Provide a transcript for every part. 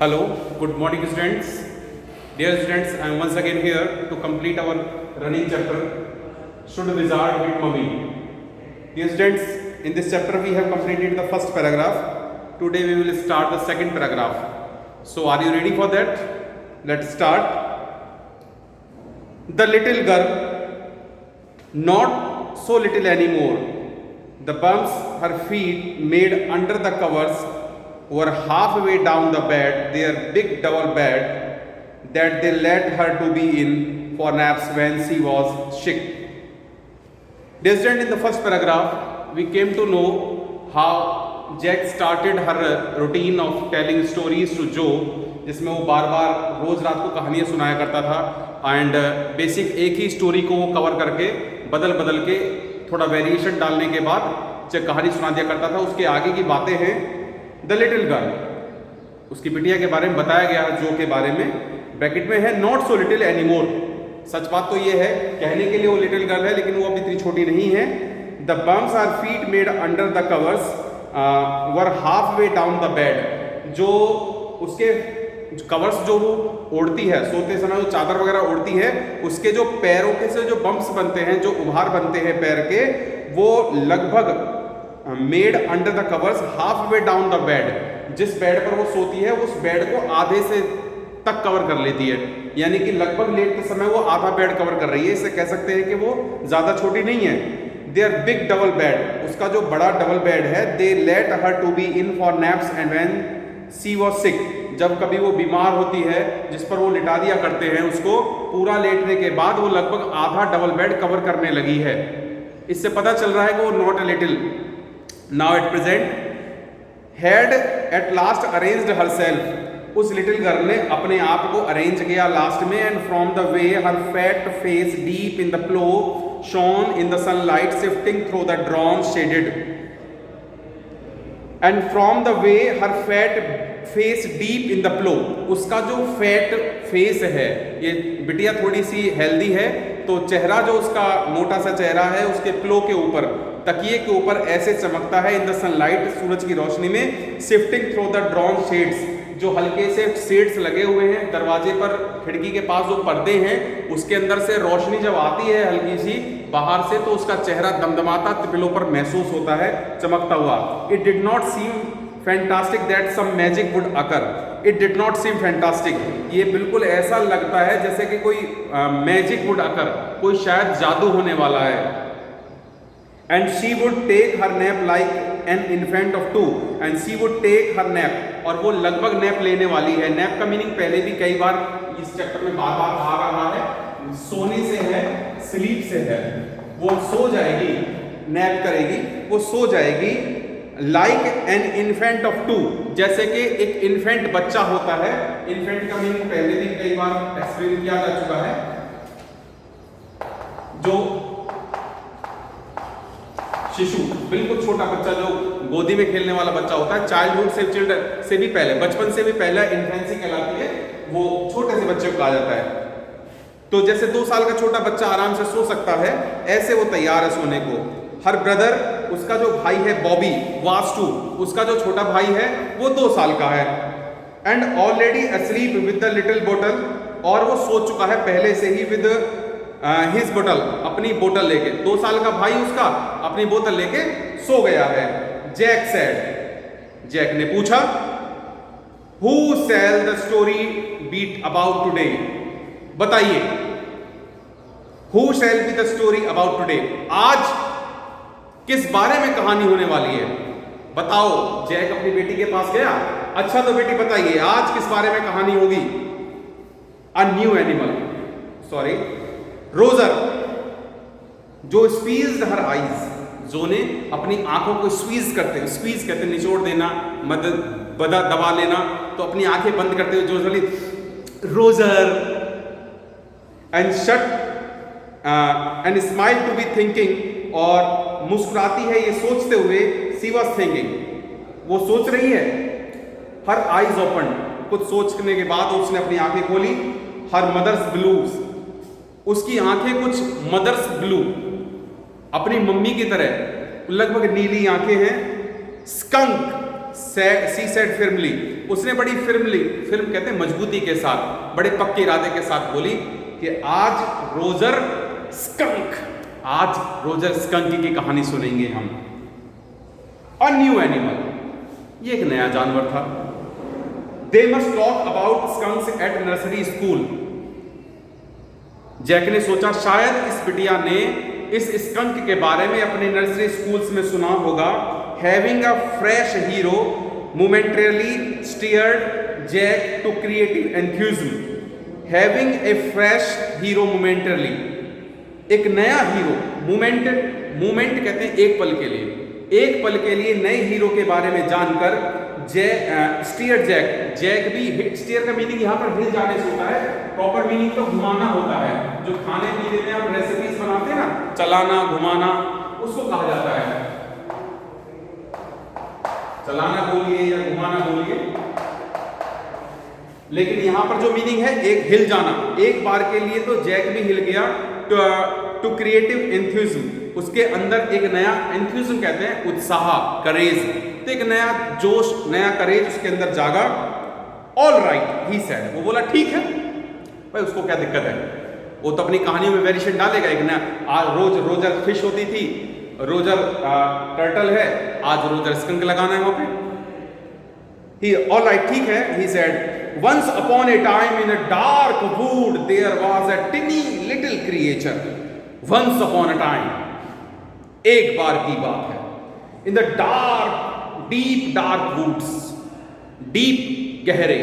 Hello, good morning students. Dear students, I am once again here to complete our running chapter, Should Wizard Hit Mummy? Dear students, in this chapter we have completed the first paragraph. Today we will start the second paragraph. So are you ready for that? Let's start. The little girl, not so little anymore. The bumps her feet made under the covers were halfway down the bed, their big double bed that they let her to be in for naps when she was sick. Distant in the first paragraph, we came to know how Jack started her routine of telling stories to Joe, जिसमें वो बार बार रोज रात को कहानियाँ सुनाया करता था and basic एक ही story को वो कवर करके बदल बदल के थोड़ा वेरिएशन डालने के बाद जब कहानी सुना दिया करता था। उसके आगे की बातें हैं द लिटिल गर्ल, उसकी बिटिया के बारे में बताया गया है, जो के बारे में ब्रैकेट में है नॉट सो लिटिल एनीमोर। सच बात तो ये है, कहने के लिए वो लिटिल गर्ल है लेकिन वो अब इतनी छोटी नहीं है। The bumps are feet made under the covers were half way down the bed, जो उसके कवर्स जो वो ओढ़ती है सोते समय, जो चादर वगैरह ओढ़ती है, उसके जो पैरों के से जो बम्प्स बनते हैं, जो उभार बनते हैं पैर के, वो लगभग made under the covers half way down the bed, जिस बेड पर वो सोती है उस बेड को आधे से तक कवर कर लेती है, यानी कि लगभग लेटते समय वो आधा बेड कवर कर रही है। इसे कह सकते हैं कि वो ज्यादा छोटी नहीं है। देयर बिग डबल बेड, उसका जो बड़ा डबल बेड है, they let her to be in for naps and when she was sick, जब कभी वो बीमार होती है जिस पर वो लिटा दिया करते हैं उसको, पूरा लेटने के बाद वो लगभग आधा डबल बेड कवर करने लगी है। इससे पता चल रहा है कि वो not a little now at present had at last arranged herself, उस लिटिल गर्ल ने अपने आप को अरेंज किया लास्ट में। And from the way her fat face deep in the pillow shone in the sunlight shifting through the drawn shades, and from the way her fat face deep in the pillow, उसका जो fat face है, ये बिटिया थोड़ी सी healthy है तो चेहरा जो उसका मोटा सा चेहरा है उसके प्लो के ऊपर, तकिए के ऊपर ऐसे चमकता है इन द सनलाइट, सूरज की रोशनी में, shifting through the drawn shades, जो हल्के से शेड्स लगे हुए हैं दरवाजे पर, खिड़की के पास जो पर्दे हैं उसके अंदर से रोशनी जब आती है हल्की सी बाहर से, तो उसका चेहरा दमदमाता पिलो पर महसूस होता है, चमकता हुआ। It did not seem fantastic that some magic would occur, it did not seem fantastic, ये बिल्कुल ऐसा लगता है जैसे कि कोई मैजिक वुड अकर, कोई शायद जादू होने वाला है। And she would take her nap like an infant of 2, and she would take her nap, और वो लगभग नैप लेने वाली है। नैप का मीनिंग पहले भी कई बार इस चैप्टर में बार बार आ रहा है, सोने से है, स्लीप से है, वो सो जाएगी, नैप करेगी, वो सो जाएगी। लाइक एन इन्फेंट ऑफ 2, जैसे कि एक इन्फेंट बच्चा होता है। इन्फेंट का मीनिंग पहले भी कई बार एक्सप्लेन किया जा चुका है, जो शिशु, बिल्कुल छोटा बच्चा जो गोदी में खेलने वाला बच्चा होता है, चाइल्डहुड से, चिल्ड्रन से भी पहले, बचपन से भी पहले इन्फेंसी कहलाती है, वो छोटे से बच्चे को कहा जाता है। तो जैसे 2 साल का छोटा बच्चा आराम से सो सकता है, ऐसे वो तैयार है सोने को। हर ब्रदर, उसका जो भाई है बॉबी, वाज 2, उसका जो छोटा भाई है वो 2 साल का है। And already asleep with the little बोतल, और वो सो चुका है पहले से ही विद हिज बोतल, अपनी बोतल लेके। 2 साल का भाई उसका अपनी बोतल लेके सो गया है। जैक सेड, जैक ने पूछा, who shall the story be about today, बताइए, who shall be the story about today, आज किस बारे में कहानी होने वाली है, बताओ। जैक अपनी बेटी के पास गया, अच्छा तो बेटी बताइए आज किस बारे में कहानी होगी। A new animal, sorry, Roger, जो स्क्वीज्ड हर आईज, जो ने अपनी आंखों को स्क्वीज करते हैं, स्क्वीज कहते हैं निचोड़ देना, मदद दबा लेना, तो अपनी आंखें बंद करते हुए जो बोली Roger, and shut and smile to be thinking, और मुस्कुराती है ये सोचते हुए। सी वॉज थिंकिंग, वो सोच रही है। हर आईज ओपन, कुछ सोचने के बाद उसने अपनी आंखें खोली। हर मदर्स ब्लूज, उसकी आंखें कुछ मदर्स ब्लू, अपनी मम्मी की तरह लगभग नीली आंखें हैं। स्कंक, सी सेड फिर्मली, उसने बड़ी फिर्म कहते हैं मजबूती के साथ, बड़े पक्के इरादे के साथ बोली कि आज रोजर स्कंक की कहानी सुनेंगे हम। अ न्यू एनिमल, ये एक नया जानवर था। They must talk about skunks at nursery school. Jack ने सोचा शायद इस बिटिया ने इस स्कंक के बारे में अपने नर्सरी स्कूल्स में सुना होगा। Having a fresh hero momentarily steered Jack to creative enthusiasm. Having a fresh hero momentarily, एक नया हीरो, मोमेंट कहते हैं एक पल के लिए नए हीरो के बारे में जानकर स्टीयर जैक भी, स्टीयर का मीनिंग यहाँ पर हिल जाने से होता है, प्रॉपर मीनिंग तो घुमाना होता है। जो खाने पीने में हम रेसिपीज बनाते हैं ना, चलाना घुमाना, उसको कहा जाता है। चलाना बोलिए या घुमाना बोलिए, लेकिन यहां पर जो मीनिंग है एक हिल जाना, एक बार के लिए तो जैक भी हिल गया। टू क्रिएटिव एंथुसिज्म, उसके अंदर एक नया, एंथुसिज्म कहते हैं उत्साह, करेज, तो एक नया जोश, नया करेज उसके अंदर जागा। ऑल राइट ही सेड, वो बोला ठीक है भाई, उसको क्या दिक्कत है, वो तो अपनी कहानियों में वेरिएशन डालेगा। एक नया, रोजर फिश होती थी, रोजर टर्टल है, आज रोजर स्कंक लगाना है वहां पे। ऑल राइट ठीक है, he said once upon a time in a dark wood there was a tiny little creature. Once upon a time, एक बार की बात है। In the dark, deep dark woods, deep गहरे,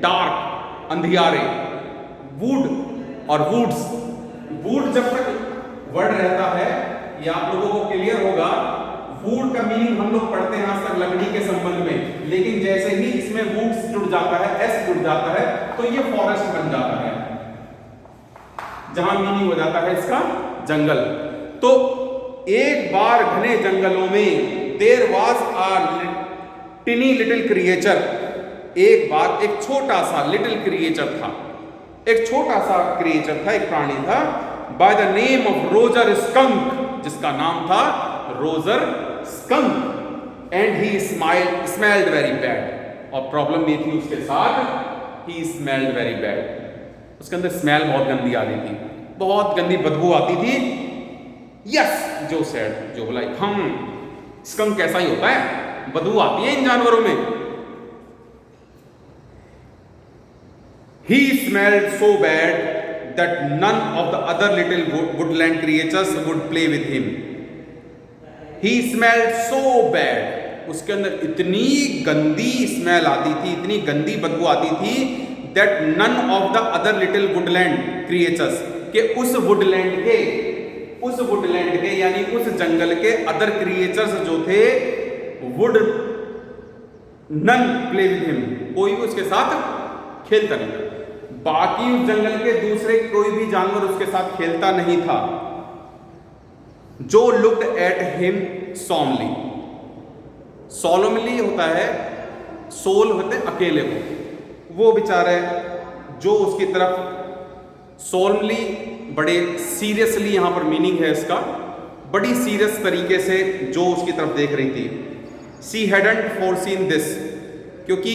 डार्क अंधियारे, वुड और वुड्स, वुड जब तक वर्ड रहता है, ये आप लोगों को क्लियर होगा। वुड का मीनिंग हम लोग पढ़ते हैं आज तक लकड़ी के संबंध में, लेकिन जैसे ही इसमें वुड्स जुड़ जाता है, एस जुड़ जाता है, तो ये फॉरेस्ट बन जाता है, जहां मीनिंग हो जाता है इसका जंगल। तो एक बार घने जंगलों में there was a tiny little creature, एक बार एक छोटा सा लिटिल क्रिएचर था, एक छोटा सा क्रिएचर था, एक प्राणी था, by the name of Roger skunk, जिसका नाम था Roger skunk. And he smelled very bad, और प्रॉब्लम ये थी उसके साथ, ही स्मेल्ड वेरी बैड, उसके अंदर स्मेल बहुत गंदी आ रही थी, बहुत गंदी बदबू आती थी। यस, जो सेड, जो बोला हम, स्कंक कैसा ही होता है, बदबू आती है इन जानवरों में। He smelled so bad that none of the other little woodland creatures would play with him. He smelled so bad, उसके अंदर इतनी गंदी स्मेल आती थी, इतनी गंदी बदबू आती थी, that none of the other little woodland creatures, के उस वुडलैंड के यानी उस जंगल के अदर क्रिएचर्स जो थे, would none play with him, कोई भी उसके साथ खेलता नहीं था। बाकी उस जंगल के दूसरे कोई भी जानवर उसके साथ खेलता नहीं था। जो लुक्ड एट हिम सॉमली, सोलमली होता है, सोल होते हैं अकेले को, वो बेचारे जो उसकी तरफ सोलमली, बड़े सीरियसली, यहां पर मीनिंग है इसका, बड़ी सीरियस तरीके से जो उसकी तरफ देख रही थी। सी हैडंट फोरसीन दिस, क्योंकि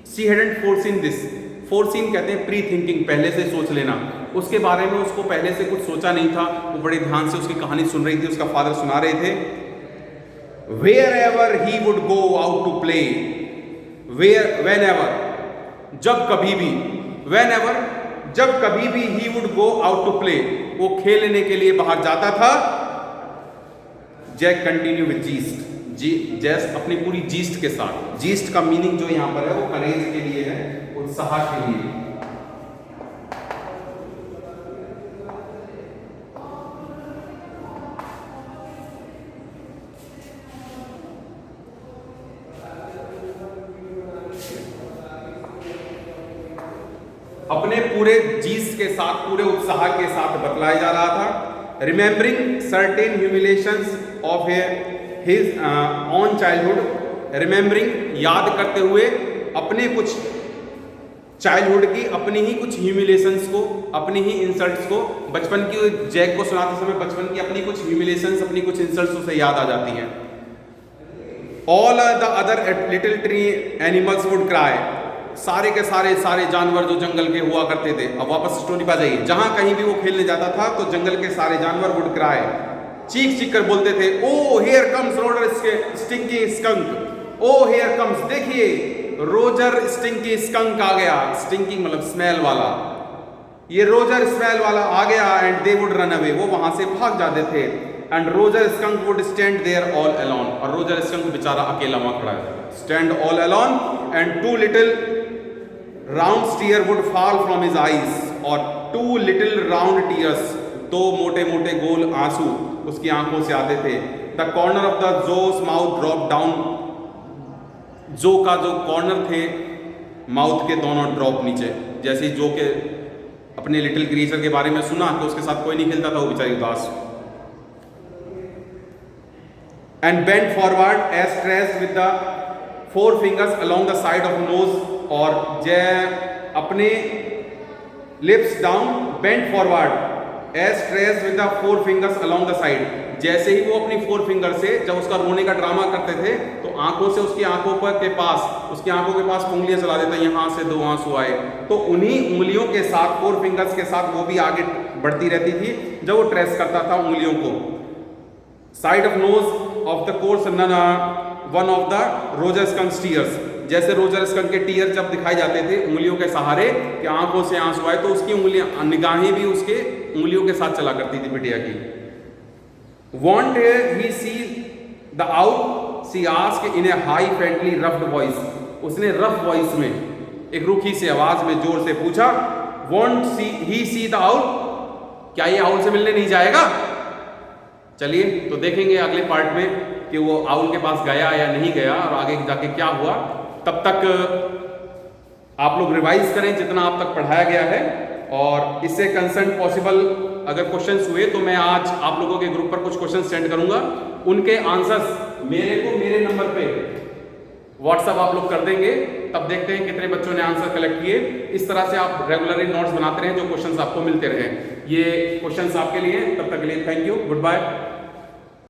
सी हैडंट फोरसीन दिस, फोरसीन कहते हैं प्री थिंकिंग, पहले से सोच लेना, उसके बारे में उसको पहले से कुछ सोचा नहीं था। वो बड़े ध्यान से उसकी कहानी सुन रही थी, उसका फादर सुना रहे थे। Wherever he would go out to play, whenever, जब कभी भी, वेन एवर, जब कभी भी, he would go out to play, वो खेलने के लिए बाहर जाता था। जैक कंटिन्यू विद जीस्ट, जैस अपनी पूरी जीस्ट के साथ, जीस्ट का मीनिंग जो यहां पर है वो करेज के लिए है, उत्साह के लिए। अपने पूरे जीस के साथ, पूरे उत्साह के साथ बतलाया जा रहा था। Remembering certain humiliations of his own childhood, remembering, याद करते हुए अपने कुछ चाइल्डहुड की, अपनी ही कुछ ह्यूमिलेशंस को, अपनी ही इंसल्ट्स को, बचपन की, जैक को सुनाते समय बचपन की अपनी कुछ ह्यूमिलेशंस, अपनी कुछ इंसल्ट्स उसे याद आ जाती हैं। All the other little tree animals would cry, सारे के सारे जानवर जो जंगल के हुआ करते थे, अब वापस स्टोरी पर जाइए, जहां कहीं भी वो खेलने जाता था तो जंगल के सारे जानवर वुड क्राई, चीख चीख कर बोलते थे, oh here comes Roger stinky skunk, oh here comes, देखिए रोजर स्टिंकी स्कंक आ गया, स्टिंकी मतलब स्मेल वाला, ये रोजर स्मेल वाला आ गया, and they would run away, वो वहां से भाग जाते थे, and Roger skunk would stand there all alone, और रोजर स्कंक बेचारा अकेला वहां खड़ा है, stand all alone, and two little round tear would fall from his eyes, और टू लिटिल राउंड टीयर्स, दो मोटे मोटे गोल आंसू उसकी आंखों से आते थे, the corner of the Jo's mouth drop down, जो का जो कॉर्नर थे माउथ के दोनों ड्रॉप नीचे, जैसे जो के अपने लिटिल क्रीचर के बारे में सुना कि उसके साथ कोई नहीं खेलता था, वो बेचारी उदास, and bent forward as traced with the four fingers along the side of nose, और जय अपने lips down, bent forward as traced with the four fingers along the side, जैसे ही वो अपनी फोर फिंगर से जब उसका रोने का ड्रामा करते थे तो आंखों से उसकी आंखों पर के पास, उसकी आंखों के पास उंगलियां चला देता, यहां से दो आंसू आए, तो उन्हीं उंगलियों के साथ, फोर फिंगर्स के साथ वो भी आगे बढ़ती रहती थी जब वो ट्रेस करता था उंगलियों को, side of knows of the course one of the Roger skunk tears, जैसे रोजर स्कंक के टीयर जब दिखाई जाते थे उंगलियों के सहारे कि आंखों से आंसू आए, तो उसकी उंगलियां, निगाहें भी उसके उंगलियों के साथ चला करती थी बिटिया की। Won't he see the owl, she asked in a high friendly रफ्ड वॉइस, उसने रफ वॉइस में एक रूखी सी आवाज में जोर से पूछा, won't he see the owl, क्या ये आउल से मिलने नहीं जाएगा? चलिए तो देखेंगे अगले पार्ट में कि वो आउल के पास गया या नहीं गया और आगे जाके क्या हुआ। तब तक आप लोग रिवाइज करें जितना आप तक पढ़ाया गया है, और इससे कंसर्न पॉसिबल अगर क्वेश्चंस हुए तो मैं आज आप लोगों के ग्रुप पर कुछ क्वेश्चंस सेंड करूंगा, उनके आंसर्स मेरे नंबर पे व्हाट्सएप आप लोग कर देंगे, तब देखते हैं कितने बच्चों ने आंसर कलेक्ट किए। इस तरह से आप रेगुलरली नोट्स बनाते रहें जो क्वेश्चंस आपको मिलते रहे। ये क्वेश्चंस आपके लिए, तब तक के लिए थैंक यू, गुड बाय।